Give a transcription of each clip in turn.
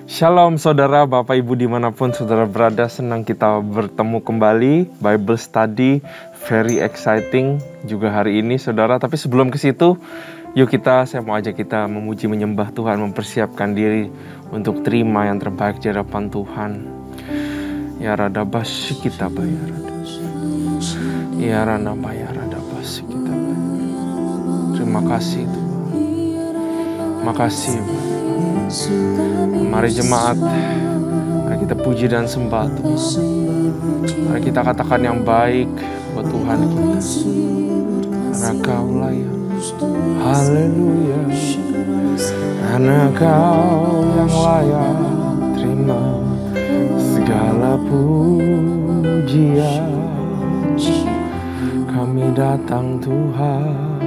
Shalom saudara, Bapak Ibu dimanapun saudara berada, senang kita bertemu kembali. Bible study, very exciting juga hari ini saudara. Tapi sebelum ke situ, saya mau ajak kita memuji menyembah Tuhan, mempersiapkan diri untuk terima yang terbaik di hadapan Tuhan. Ya radabas kita bayar, ya rana bayar radabas kita bayar. Terima kasih Tuhan, makasih Bapak. Mari jemaat, mari kita puji dan sembah Tuhan. Mari kita katakan yang baik buat Tuhan kita, karena Kau layak. Haleluya, karena Kau yang layak terima segala pujian. Kami datang Tuhan.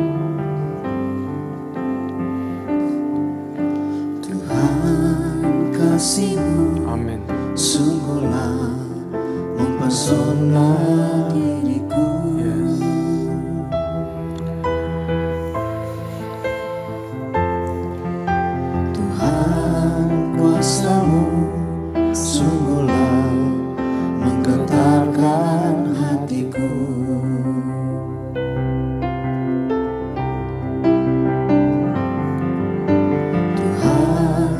Kasih-Mu Amin. Sungguhlah mempesona diriku. Yes. Tuhan, kuasa-Mu sungguhlah menggetarkan hatiku. Tuhan,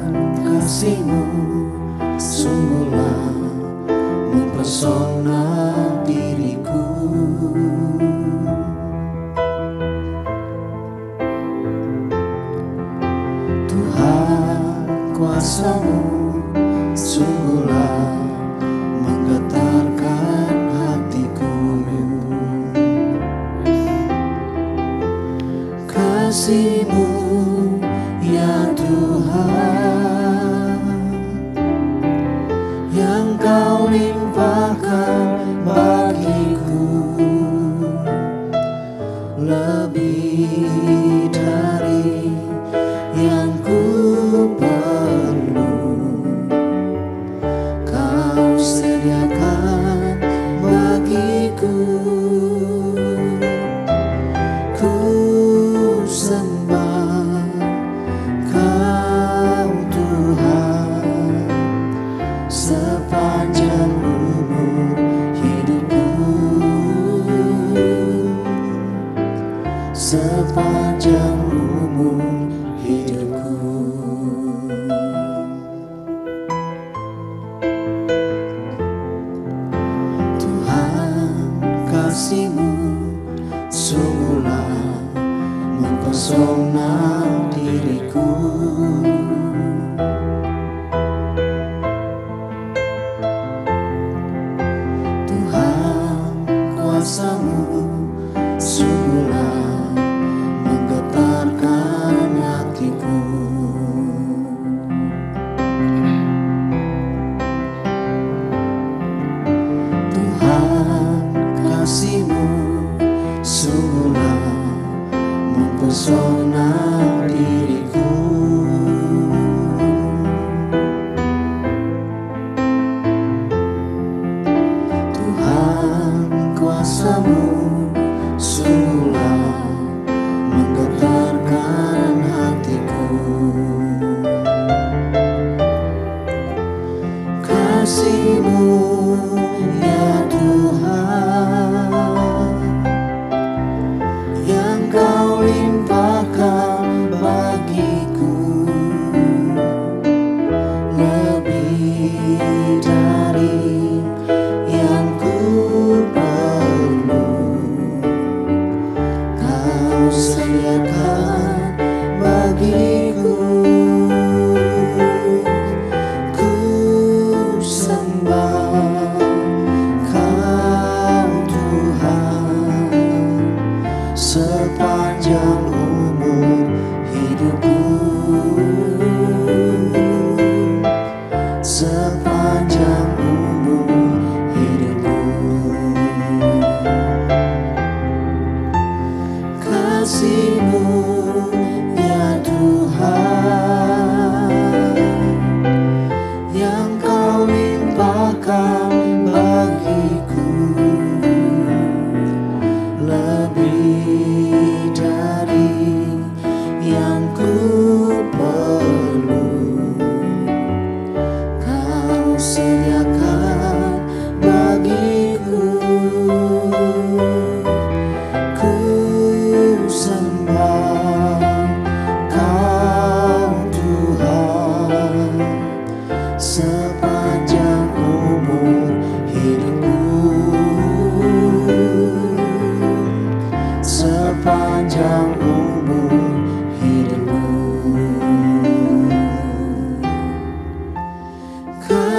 kasih-Mu sungguhlah mempesona diriku. Tuhan, kuasa-Mu sungguhlah menggetarkan hatiku. Kasih-Mu ya Tuhan, yang Kau limpahkan bagiku, lebih dari yang ku perlu.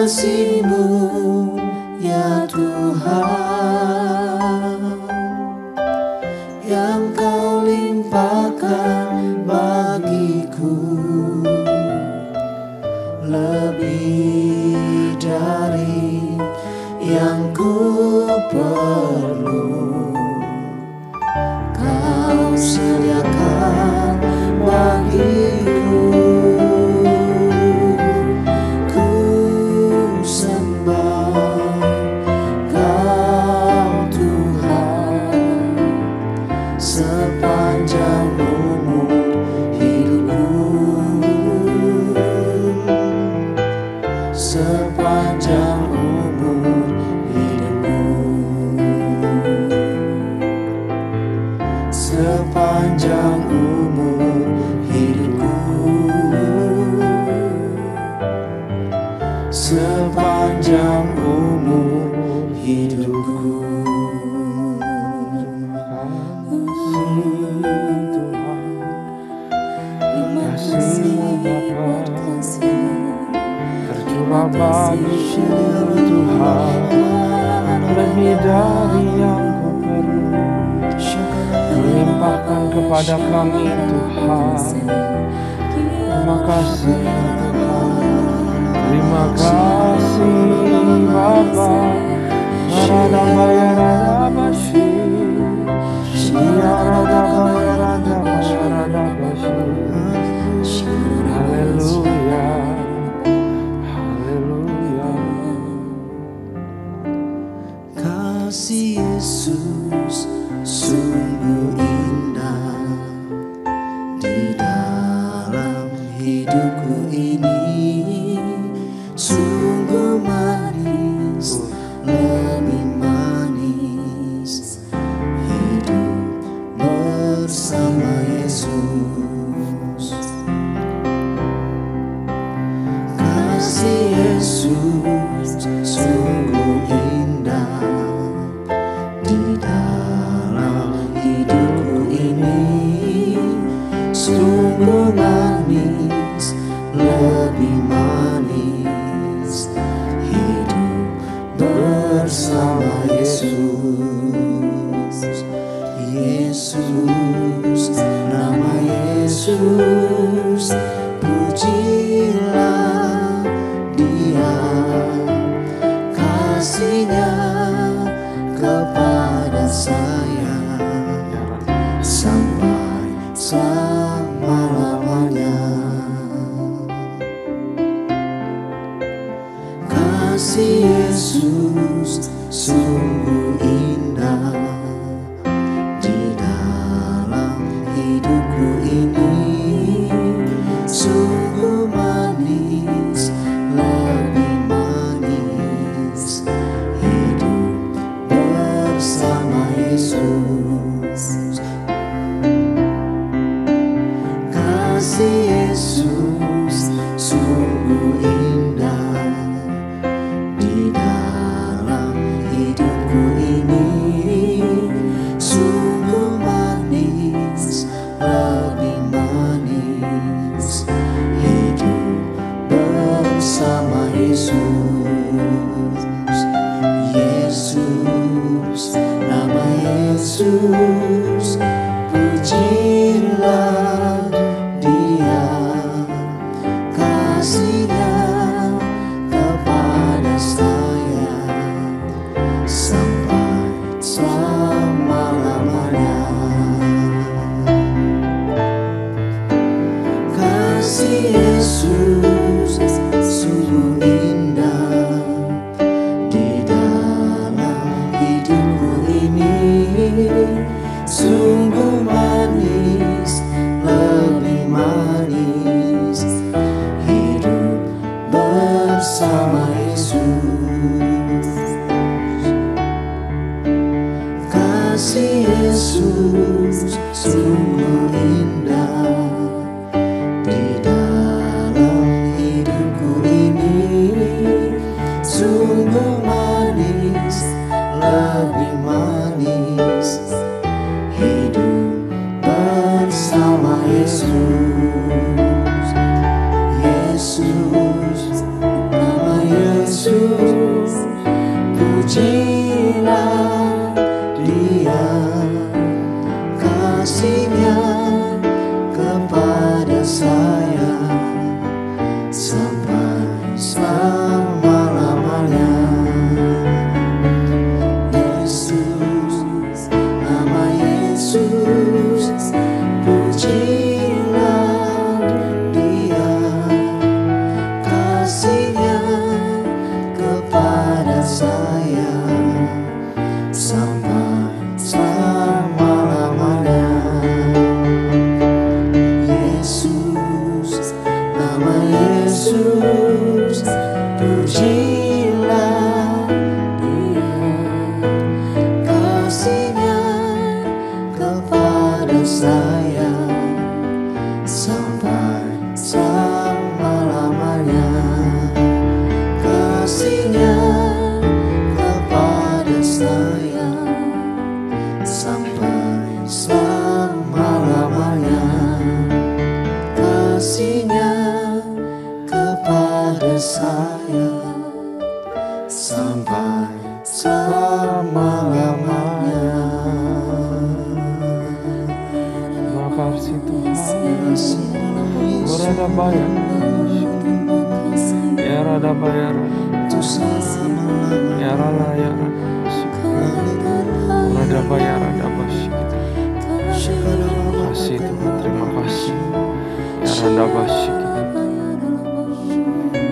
kasih-Mu ya Tuhan, yang Kau limpahkan bagiku, lebih dari yang ku perlu. Kau sediakan bagiku. Ku sembah Kau Tuhan sepanjang umur hidupku, sepanjang umur hidupku, sepanjang umur hidupku, sepanjang umur hidupku. Kasih-Mu Bapa tercurah bagiku Tuhan, lebih dari yang ku perlu. Limpahkan kepada kami Tuhan. Terima kasih Tuhan. Terima kasih Bapa. Rada bayarada bashi, rada bayarada bayarada bashi. Haleluya, haleluya. Kasih Yesus sungguh indah di dalam hidupku ini, sungguh manis, lebih manis hidup bersama Yesus. Kasih Yesus sungguh indah di dalam hidupku ini, sungguh manis, lebih manis hidup bersama Yesus. Yesus, nama Yesus, pujilah Dia, kasih-Nya kepada saya sampai selama-lamanya. Kasih Yesus sungguh indah di dalam hidupku ini, sungguh manis, lebih manis hidup bersama Yesus. Kasih Yesus sungguh indah di dalam hidupku ini, sungguh manis, lebih manis hidup bersama Yesus. Yesus, nama Yesus, pujilah Dia, kasih-Nya kepada saya sampai selama-lamanya. Kasih Yesus sungguh indah di dalam hidupku ini, sungguh manis, lebih manis hidup bersama Yesus. Kasih Yesus sungguh indah di dalam hidupku ini, sungguh manis, lebih manis hidup bersama Yesus. Yesus, nama Yesus, sampai selama-lamanya. Yesus, nama Yesus, pujilah Dia, kasih-Nya kepada saya sampai selama-lamanya. Yesus, nama Yesus, pujilah Dia, kasih-Nya kepada saya sampai selama-lamanya. Kasih-Nya kepada saya sampai selama-lamanya. Kasih-Nya kepada saya sampai selama-lamanya. Makasih Tuhan. Berada bayar. Ya rada bayar. Ya rala ya rada. Berada bayar rada basi. Kasih Tuhan, terima kasih. Ya rada basi.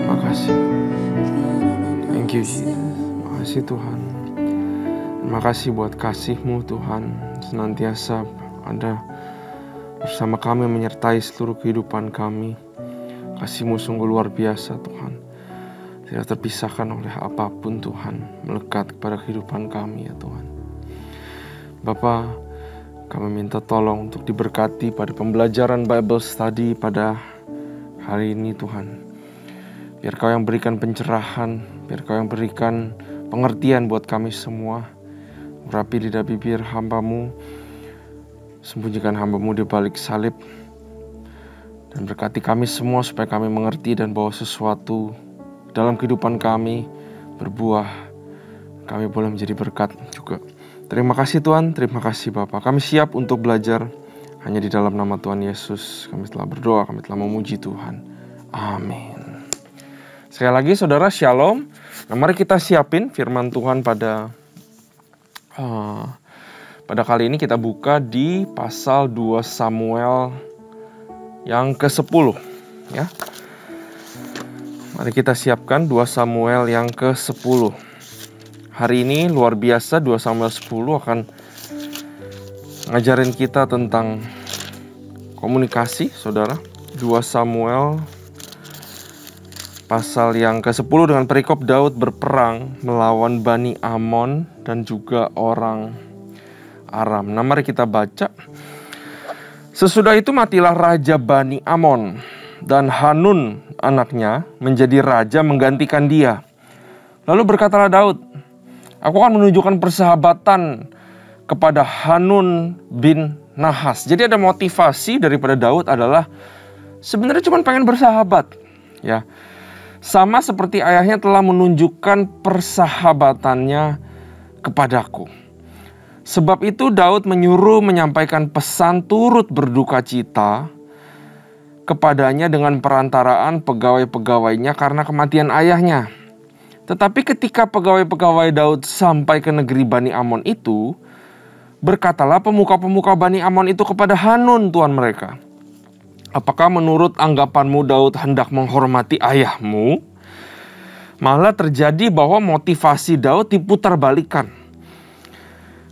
Makasih. Thank you Jesus. Makasih Tuhan. Terima kasih buat kasih-Mu Tuhan, senantiasa ada bersama kami, menyertai seluruh kehidupan kami. Kasih-Mu sungguh luar biasa Tuhan, tidak terpisahkan oleh apapun Tuhan, melekat kepada kehidupan kami ya Tuhan. Bapa, kami minta tolong untuk diberkati pada pembelajaran Bible Study pada hari ini Tuhan. Biar Kau yang berikan pencerahan, biar Kau yang berikan pengertian buat kami semua. Urapi lidah bibir hamba-Mu, sembunyikan hamba-Mu di balik salib, dan berkati kami semua supaya kami mengerti dan bawa sesuatu dalam kehidupan kami berbuah. Kami boleh menjadi berkat juga. Terima kasih Tuhan, terima kasih Bapa. Kami siap untuk belajar hanya di dalam nama Tuhan Yesus. Kami telah berdoa, kami telah memuji Tuhan. Amin. Sekali lagi saudara, shalom. Nah, mari kita siapin firman Tuhan pada kali ini. Kita buka di pasal 2 Samuel yang ke-10 ya. Mari kita siapkan 2 Samuel yang ke-10. Hari ini luar biasa, 2 Samuel 10 akan ngajarin kita tentang komunikasi, saudara. 2 Samuel pasal yang ke-10 dengan perikop Daud berperang melawan Bani Amon dan juga orang Aram. Nah, mari kita baca. Sesudah itu matilah Raja Bani Amon, dan Hanun anaknya menjadi raja menggantikan dia. Lalu berkatalah Daud, aku akan menunjukkan persahabatan kepada Hanun bin Nahas. Jadi ada motivasi daripada Daud adalah sebenarnya cuma pengen bersahabat. Ya, sama seperti ayahnya telah menunjukkan persahabatannya kepadaku. Sebab itu Daud menyuruh menyampaikan pesan turut berduka cita kepadanya dengan perantaraan pegawai-pegawainya karena kematian ayahnya. Tetapi ketika pegawai-pegawai Daud sampai ke negeri Bani Amon itu, berkatalah pemuka-pemuka Bani Amon itu kepada Hanun tuan mereka, apakah menurut anggapanmu Daud hendak menghormati ayahmu? Malah terjadi bahwa motivasi Daud diputarbalikkan.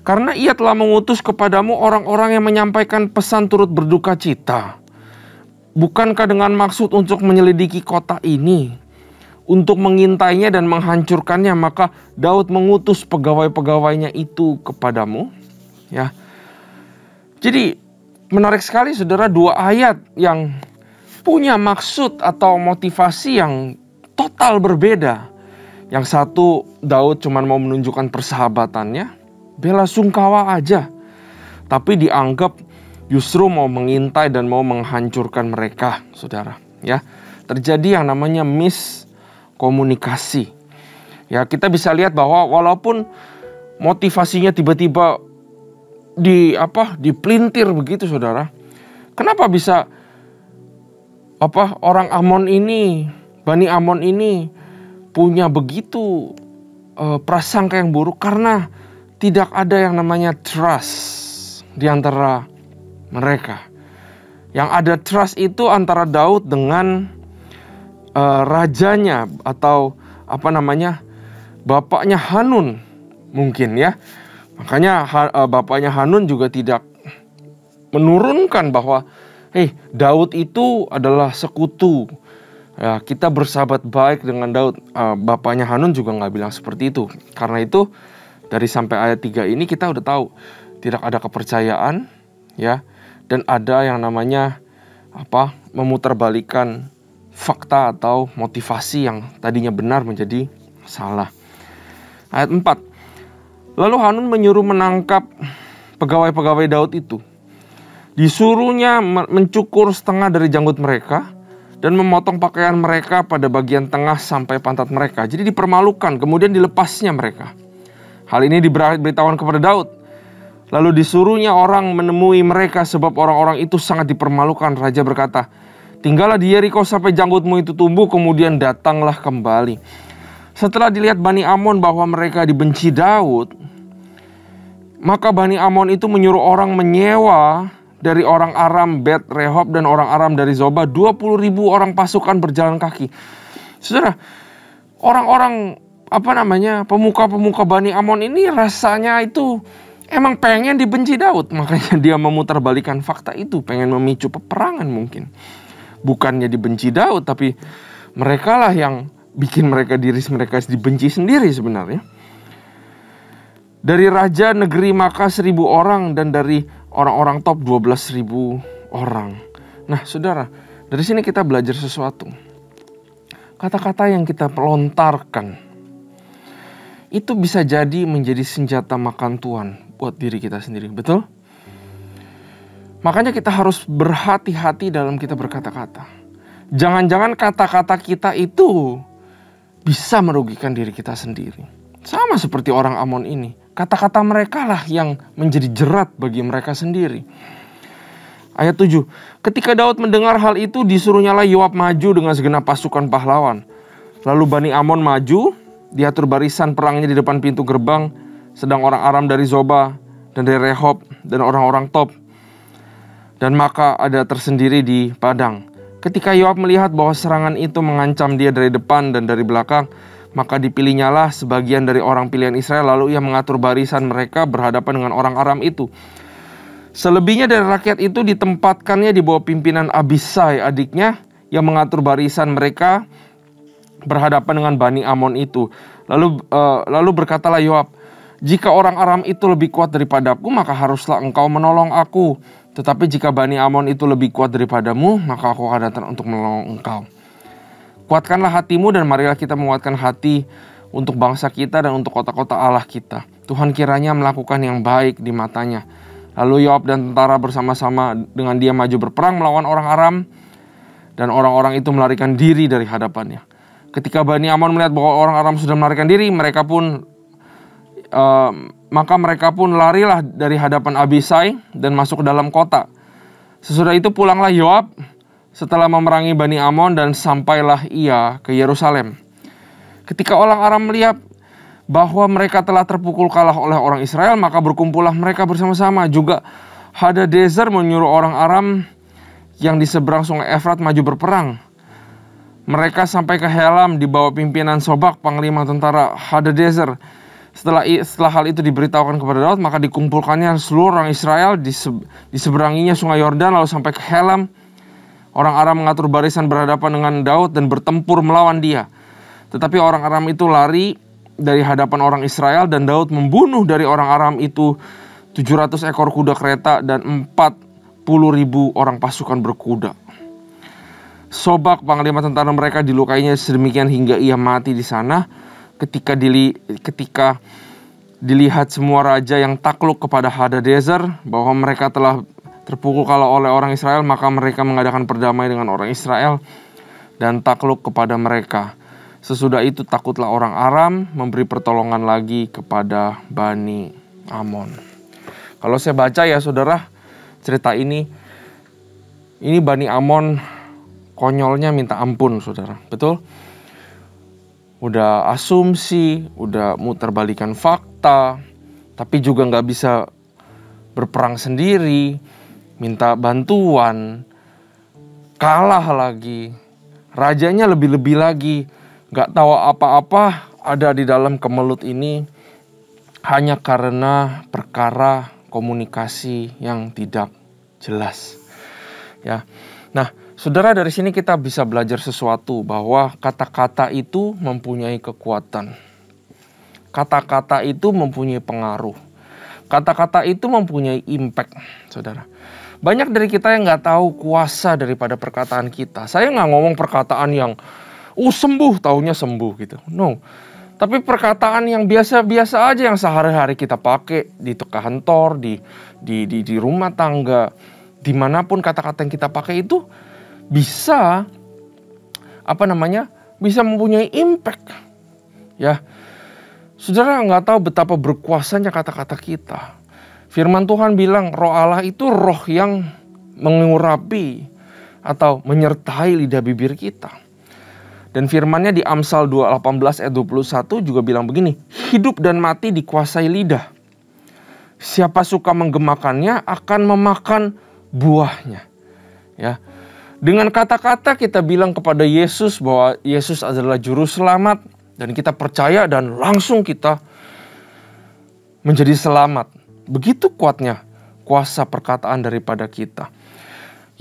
Karena ia telah mengutus kepadamu orang-orang yang menyampaikan pesan turut berduka cita. Bukankah dengan maksud untuk menyelidiki kota ini, untuk mengintainya dan menghancurkannya, maka Daud mengutus pegawai-pegawainya itu kepadamu? Ya. Jadi menarik sekali saudara, dua ayat yang punya maksud atau motivasi yang total berbeda. Yang satu, Daud cuma mau menunjukkan persahabatannya, bela sungkawa aja. Tapi dianggap justru mau mengintai dan mau menghancurkan mereka, saudara. Ya, terjadi yang namanya miskomunikasi. Ya, kita bisa lihat bahwa walaupun motivasinya tiba-tiba dipelintir begitu, saudara. Kenapa bisa orang Amon ini Bani Amon ini punya begitu prasangka yang buruk karena tidak ada yang namanya trust di antara mereka. Yang ada trust itu antara Daud dengan rajanya atau bapaknya Hanun mungkin ya. Makanya bapaknya Hanun juga tidak menurunkan bahwa Daud itu adalah sekutu. Ya, kita bersahabat baik dengan Daud. Bapaknya Hanun juga nggak bilang seperti itu. Karena itu dari sampai ayat 3 ini kita udah tahu tidak ada kepercayaan ya, dan ada yang namanya memutarbalikkan fakta atau motivasi yang tadinya benar menjadi salah. Ayat 4. Lalu Hanun menyuruh menangkap pegawai-pegawai Daud itu. Disuruhnya mencukur setengah dari janggut mereka dan memotong pakaian mereka pada bagian tengah sampai pantat mereka. Jadi dipermalukan, kemudian dilepasnya mereka. Hal ini diberitahukan kepada Daud. Lalu disuruhnya orang menemui mereka sebab orang-orang itu sangat dipermalukan. Raja berkata, tinggallah di Yeriko sampai janggutmu itu tumbuh, kemudian datanglah kembali. Setelah dilihat Bani Amon bahwa mereka dibenci Daud, maka Bani Amon itu menyuruh orang menyewa dari orang Aram Bet Rehob dan orang Aram dari Zoba 20.000 orang pasukan berjalan kaki. Saudara, orang-orang pemuka-pemuka Bani Amon ini rasanya itu emang pengen dibenci Daud. Makanya dia memutarbalikkan fakta itu, pengen memicu peperangan mungkin. Bukannya dibenci Daud, tapi mereka lah yang bikin diri mereka dibenci sendiri sebenarnya. Dari raja negeri maka 1.000 orang dan dari orang-orang top 12.000 orang. Nah saudara, dari sini kita belajar sesuatu. Kata-kata yang kita pelontarkan itu bisa jadi menjadi senjata makan tuan buat diri kita sendiri, betul? Makanya kita harus berhati-hati dalam kita berkata-kata. Jangan-jangan kata-kata kita itu bisa merugikan diri kita sendiri. Sama seperti orang Amon ini. Kata-kata mereka lah yang menjadi jerat bagi mereka sendiri. Ayat 7. Ketika Daud mendengar hal itu, disuruhnyalah Yoab maju dengan segenap pasukan pahlawan. Lalu Bani Amon maju, diatur barisan perangnya di depan pintu gerbang, sedang orang Aram dari Zoba dan dari Rehob dan orang-orang top dan maka ada tersendiri di padang. Ketika Yoab melihat bahwa serangan itu mengancam dia dari depan dan dari belakang, maka dipilihnyalah sebagian dari orang pilihan Israel, lalu ia mengatur barisan mereka berhadapan dengan orang Aram itu. Selebihnya dari rakyat itu ditempatkannya di bawah pimpinan Abisai adiknya yang mengatur barisan mereka berhadapan dengan Bani Amon itu. Lalu berkatalah Yoab, jika orang Aram itu lebih kuat daripadaku, maka haruslah engkau menolong aku. Tetapi jika Bani Amon itu lebih kuat daripadamu, maka aku akan datang untuk menolong engkau. Kuatkanlah hatimu dan marilah kita menguatkan hati untuk bangsa kita dan untuk kota-kota Allah kita. Tuhan kiranya melakukan yang baik di matanya. Lalu Yoab dan tentara bersama-sama dengan dia maju berperang melawan orang Aram, dan orang-orang itu melarikan diri dari hadapannya. Ketika Bani Amon melihat bahwa orang Aram sudah melarikan diri, maka mereka pun larilah dari hadapan Abisai dan masuk ke dalam kota. Sesudah itu pulanglah Yoab setelah memerangi Bani Amon dan sampailah ia ke Yerusalem. Ketika orang Aram melihat bahwa mereka telah terpukul kalah oleh orang Israel, maka berkumpullah mereka bersama-sama. Juga Hadadezer menyuruh orang Aram yang di seberang sungai Efrat maju berperang. Mereka sampai ke Helam di bawah pimpinan Sobak, panglima tentara Hadadezer. Setelah hal itu diberitahukan kepada Daud, maka dikumpulkannya seluruh orang Israel di seberanginya sungai Yordan, lalu sampai ke Helam. Orang Aram mengatur barisan berhadapan dengan Daud dan bertempur melawan dia. Tetapi orang Aram itu lari dari hadapan orang Israel, dan Daud membunuh dari orang Aram itu 700 ekor kuda kereta dan 40.000 orang pasukan berkuda. Sobak, panglima tentara mereka, dilukainya sedemikian hingga ia mati di sana. Ketika dilihat semua raja yang takluk kepada Hadadezer bahwa mereka telah terpukul kalah oleh orang Israel, maka mereka mengadakan perdamaian dengan orang Israel dan takluk kepada mereka. Sesudah itu takutlah orang Aram memberi pertolongan lagi kepada Bani Amon. Kalau saya baca ya saudara, cerita ini Bani Amon konyolnya minta ampun, saudara. Betul? Udah asumsi, udah muterbalikan fakta, tapi juga nggak bisa berperang sendiri, minta bantuan, kalah lagi, rajanya lebih-lebih lagi, nggak tahu apa-apa ada di dalam kemelut ini hanya karena perkara komunikasi yang tidak jelas. Ya, nah, saudara, dari sini kita bisa belajar sesuatu bahwa kata-kata itu mempunyai kekuatan. Kata-kata itu mempunyai pengaruh. Kata-kata itu mempunyai impact, saudara. Banyak dari kita yang nggak tahu kuasa daripada perkataan kita. Saya nggak ngomong perkataan yang, sembuh, taunya sembuh gitu. No. Tapi perkataan yang biasa-biasa aja yang sehari-hari kita pakai di kantor, di rumah tangga, dimanapun kata-kata yang kita pakai itu bisa bisa mempunyai impact. Ya, saudara nggak tahu betapa berkuasanya kata-kata kita. Firman Tuhan bilang roh Allah itu roh yang mengurapi atau menyertai lidah bibir kita. Dan firmannya di Amsal 2:18 ayat 21 juga bilang begini, hidup dan mati dikuasai lidah. Siapa suka menggemakannya akan memakan buahnya. Ya. Dengan kata-kata kita bilang kepada Yesus bahwa Yesus adalah juru selamat dan kita percaya dan langsung kita menjadi selamat. Begitu kuatnya kuasa perkataan daripada kita.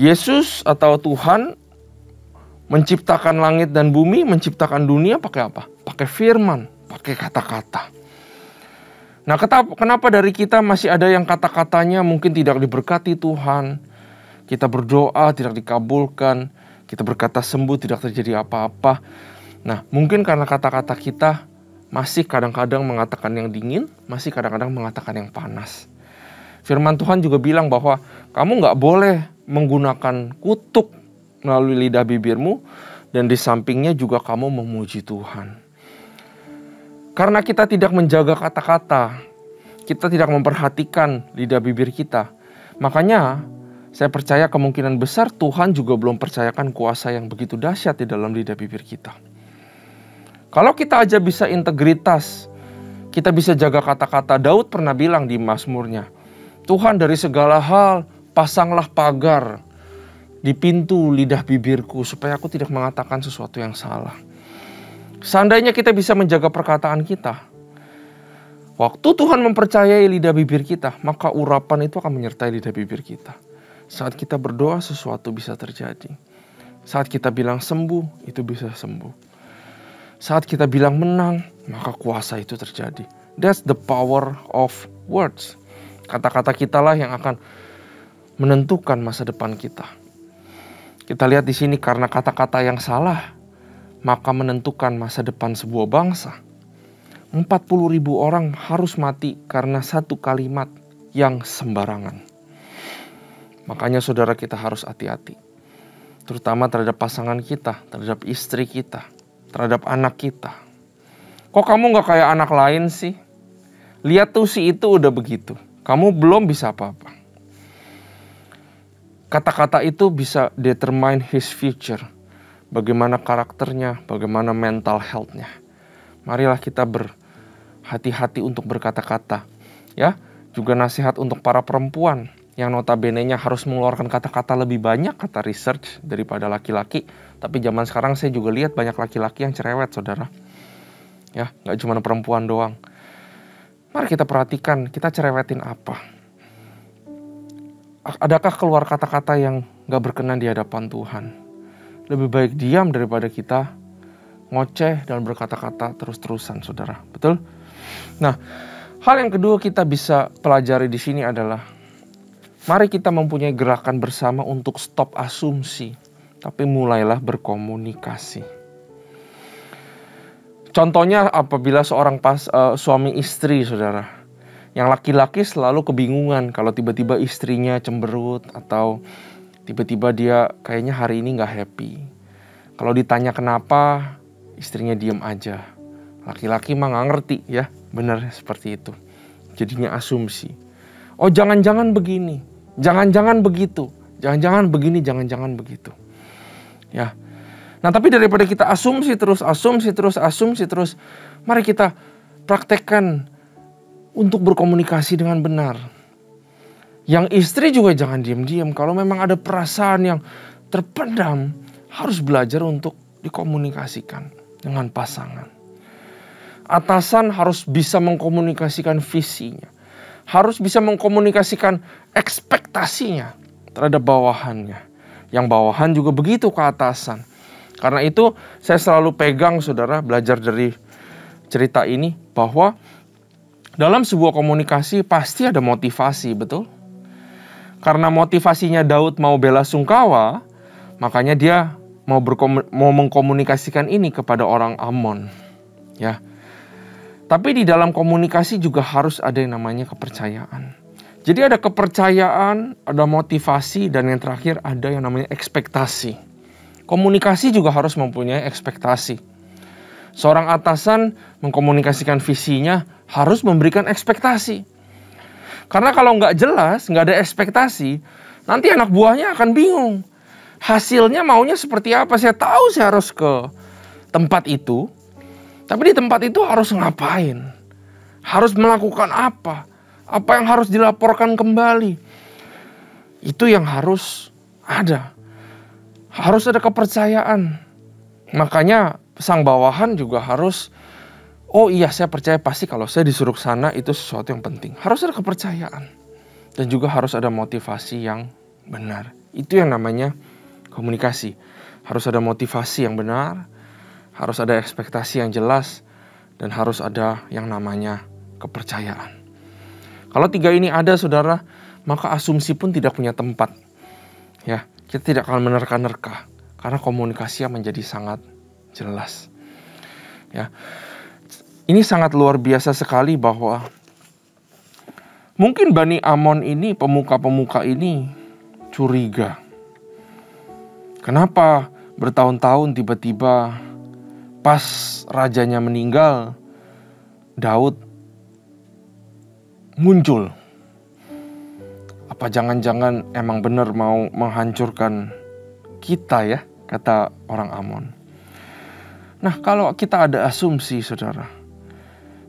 Yesus atau Tuhan menciptakan langit dan bumi, menciptakan dunia pakai apa? Pakai firman, pakai kata-kata. Nah, kenapa dari kita masih ada yang kata-katanya mungkin tidak diberkati Tuhan? Kita berdoa tidak dikabulkan, kita berkata sembuh tidak terjadi apa-apa. Nah, mungkin karena kata-kata kita masih kadang-kadang mengatakan yang dingin, masih kadang-kadang mengatakan yang panas. Firman Tuhan juga bilang bahwa kamu nggak boleh menggunakan kutuk melalui lidah bibirmu, dan di sampingnya juga kamu memuji Tuhan. Karena kita tidak menjaga kata-kata, kita tidak memperhatikan lidah bibir kita, makanya saya percaya kemungkinan besar Tuhan juga belum percayakan kuasa yang begitu dahsyat di dalam lidah bibir kita. Kalau kita aja bisa integritas, kita bisa jaga kata-kata. Daud pernah bilang di Mazmurnya, Tuhan, dari segala hal pasanglah pagar di pintu lidah bibirku supaya aku tidak mengatakan sesuatu yang salah. Seandainya kita bisa menjaga perkataan kita, waktu Tuhan mempercayai lidah bibir kita, maka urapan itu akan menyertai lidah bibir kita. Saat kita berdoa, sesuatu bisa terjadi. Saat kita bilang sembuh, itu bisa sembuh. Saat kita bilang menang, maka kuasa itu terjadi. That's the power of words. Kata-kata kita lah yang akan menentukan masa depan kita. Kita lihat di sini, karena kata-kata yang salah, maka menentukan masa depan sebuah bangsa. 40.000 orang harus mati karena satu kalimat yang sembarangan. Makanya saudara, kita harus hati-hati. Terutama terhadap pasangan kita, terhadap istri kita, terhadap anak kita. Kok kamu gak kayak anak lain sih? Lihat tuh si itu udah begitu. Kamu belum bisa apa-apa. Kata-kata itu bisa determine his future. Bagaimana karakternya, bagaimana mental health-nya. Marilah kita berhati-hati untuk berkata-kata. Ya, juga nasihat untuk para perempuan yang notabene-nya harus mengeluarkan kata-kata lebih banyak, kata research, daripada laki-laki. Tapi zaman sekarang saya juga lihat banyak laki-laki yang cerewet, saudara. Ya, nggak cuma perempuan doang. Mari kita perhatikan, kita cerewetin apa. Adakah keluar kata-kata yang gak berkenan di hadapan Tuhan? Lebih baik diam daripada kita ngoceh dan berkata-kata terus-terusan, saudara. Betul? Nah, hal yang kedua kita bisa pelajari di sini adalah, mari kita mempunyai gerakan bersama untuk stop asumsi, tapi mulailah berkomunikasi. Contohnya apabila seorang suami istri, saudara. Yang laki-laki selalu kebingungan kalau tiba-tiba istrinya cemberut atau tiba-tiba dia kayaknya hari ini gak happy. Kalau ditanya kenapa, istrinya diam aja. Laki-laki mah gak ngerti ya, benar seperti itu. Jadinya asumsi. Oh, jangan-jangan begini, jangan-jangan begitu, jangan-jangan begini, jangan-jangan begitu. Ya. Nah, tapi daripada kita asumsi terus, mari kita praktekkan untuk berkomunikasi dengan benar. Yang istri juga jangan diam-diam. Kalau memang ada perasaan yang terpendam, harus belajar untuk dikomunikasikan dengan pasangan. Atasan harus bisa mengkomunikasikan visinya. Harus bisa mengkomunikasikan ekspektasinya terhadap bawahannya. Yang bawahan juga begitu ke atasan. Karena itu saya selalu pegang, saudara, belajar dari cerita ini bahwa dalam sebuah komunikasi pasti ada motivasi, betul? Karena motivasinya Daud mau bela sungkawa, makanya dia mau mengkomunikasikan ini kepada orang Amon. Ya. Tapi di dalam komunikasi juga harus ada yang namanya kepercayaan. Jadi ada kepercayaan, ada motivasi, dan yang terakhir ada yang namanya ekspektasi. Komunikasi juga harus mempunyai ekspektasi. Seorang atasan mengkomunikasikan visinya harus memberikan ekspektasi. Karena kalau nggak jelas, nggak ada ekspektasi, nanti anak buahnya akan bingung. Hasilnya maunya seperti apa? Saya tahu saya harus ke tempat itu, tapi di tempat itu harus ngapain? Harus melakukan apa? Apa yang harus dilaporkan kembali? Itu yang harus ada. Harus ada kepercayaan. Makanya sang bawahan juga harus, oh iya saya percaya pasti kalau saya disuruh ke sana itu sesuatu yang penting. Harus ada kepercayaan. Dan juga harus ada motivasi yang benar. Itu yang namanya komunikasi. Harus ada motivasi yang benar. Harus ada ekspektasi yang jelas. Dan harus ada yang namanya kepercayaan. Kalau tiga ini ada, saudara, maka asumsi pun tidak punya tempat. Ya. Kita tidak akan menerka-nerka karena komunikasinya menjadi sangat jelas. Ya. Ini sangat luar biasa sekali bahwa mungkin Bani Amon ini, pemuka-pemuka ini curiga. Kenapa bertahun-tahun tiba-tiba pas rajanya meninggal, Daud muncul? Apa jangan-jangan emang benar mau menghancurkan kita ya, kata orang Amon. Nah, kalau kita ada asumsi, saudara,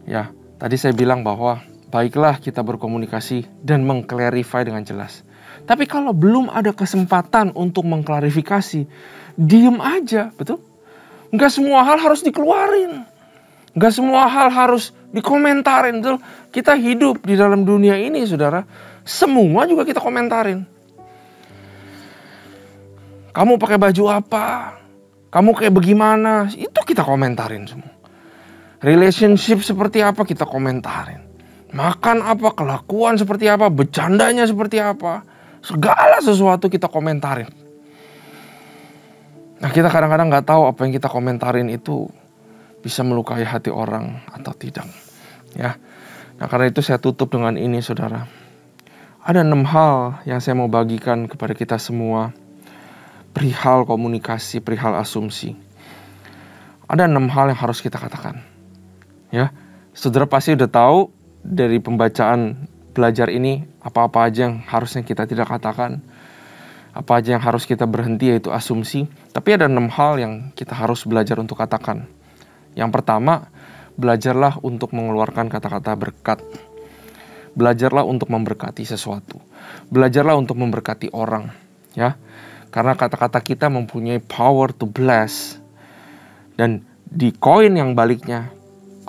ya, tadi saya bilang bahwa baiklah kita berkomunikasi dan mengklarify dengan jelas. Tapi kalau belum ada kesempatan untuk mengklarifikasi, diem aja, betul? Nggak semua hal harus dikeluarin. Nggak semua hal harus dikomentarin, betul? Kita hidup di dalam dunia ini, saudara. Semua juga kita komentarin. Kamu pakai baju apa? Kamu kayak bagaimana? Itu kita komentarin semua. Relationship seperti apa kita komentarin. Makan apa, kelakuan seperti apa, bercandanya seperti apa. Segala sesuatu kita komentarin. Nah, kita kadang-kadang gak tahu apa yang kita komentarin itu bisa melukai hati orang atau tidak. Ya. Nah, karena itu saya tutup dengan ini, saudara. Ada 6 hal yang saya mau bagikan kepada kita semua. Perihal komunikasi, perihal asumsi. Ada 6 hal yang harus kita katakan. Ya, saudara pasti udah tahu dari pembacaan belajar ini apa-apa aja yang harusnya kita tidak katakan. Apa aja yang harus kita berhenti, yaitu asumsi. Tapi ada 6 hal yang kita harus belajar untuk katakan. Yang pertama, belajarlah untuk mengeluarkan kata-kata berkat. Belajarlah untuk memberkati sesuatu. Belajarlah untuk memberkati orang, ya. Karena kata-kata kita mempunyai power to bless. Dan di koin yang baliknya,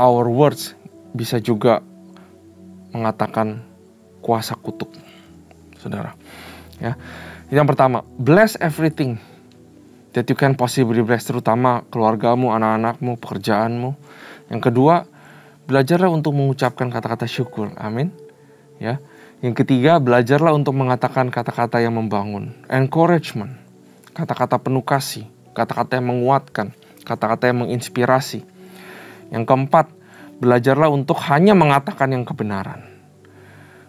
our words bisa juga mengatakan kuasa kutuk, saudara. Ya. Yang pertama, bless everything that you can possibly bless, terutama keluargamu, anak-anakmu, pekerjaanmu. Yang kedua, belajarlah untuk mengucapkan kata-kata syukur. Amin. Ya. Yang ketiga, belajarlah untuk mengatakan kata-kata yang membangun, encouragement, kata-kata penuh kasih, kata-kata yang menguatkan, kata-kata yang menginspirasi. Yang keempat, belajarlah untuk hanya mengatakan yang kebenaran.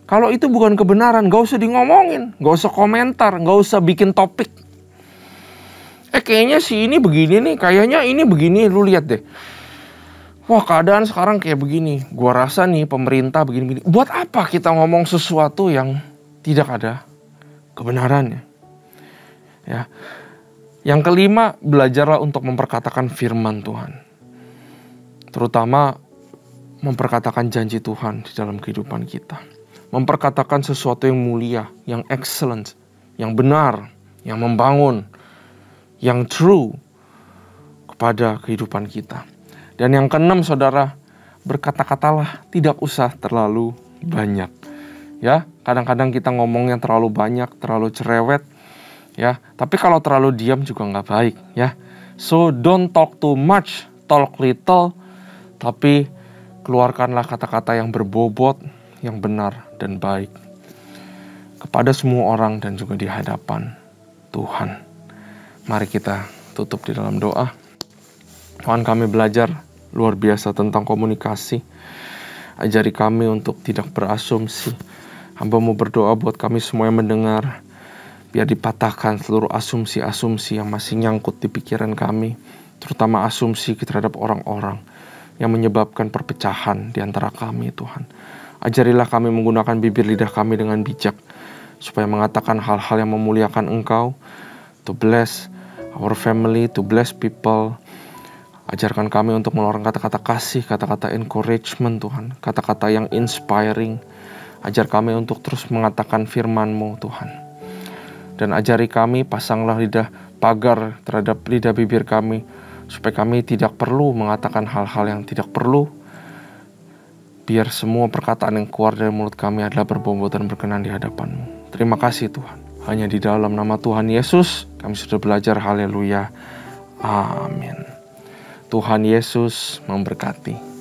Kalau itu bukan kebenaran, gak usah ngomongin, gak usah komentar, gak usah bikin topik. Kayaknya si ini begini nih, kayaknya ini begini, lu lihat deh. Wah, keadaan sekarang kayak begini. Gua rasa nih pemerintah begini-begini. Buat apa kita ngomong sesuatu yang tidak ada kebenarannya? Ya. Yang kelima, belajarlah untuk memperkatakan firman Tuhan. Terutama memperkatakan janji Tuhan di dalam kehidupan kita. Memperkatakan sesuatu yang mulia, yang excellent, yang benar, yang membangun, yang true kepada kehidupan kita. Dan yang keenam, saudara, berkata-katalah, tidak usah terlalu banyak. Ya, kadang-kadang kita ngomongnya terlalu banyak, terlalu cerewet, ya. Tapi kalau terlalu diam juga nggak baik, ya. So don't talk too much, talk little, tapi keluarkanlah kata-kata yang berbobot, yang benar dan baik kepada semua orang dan juga di hadapan Tuhan. Mari kita tutup di dalam doa. Tuhan, kami belajar luar biasa tentang komunikasi. Ajari kami untuk tidak berasumsi. Hamba-Mu berdoa buat kami semua yang mendengar, biar dipatahkan seluruh asumsi-asumsi yang masih nyangkut di pikiran kami, terutama asumsi terhadap orang-orang yang menyebabkan perpecahan di antara kami, Tuhan. Ajarilah kami menggunakan bibir lidah kami dengan bijak, supaya mengatakan hal-hal yang memuliakan Engkau, to bless our family, to bless people. Ajarkan kami untuk mengeluarkan kata-kata kasih, kata-kata encouragement, Tuhan, kata-kata yang inspiring. Ajar kami untuk terus mengatakan firman-Mu, Tuhan. Dan ajari kami, pasanglah pagar terhadap lidah bibir kami, supaya kami tidak perlu mengatakan hal-hal yang tidak perlu. Biar semua perkataan yang keluar dari mulut kami adalah berbobot dan berkenan di hadapan-Mu. Terima kasih, Tuhan. Hanya di dalam nama Tuhan Yesus kami sudah belajar. Haleluya. Amin. Tuhan Yesus memberkati.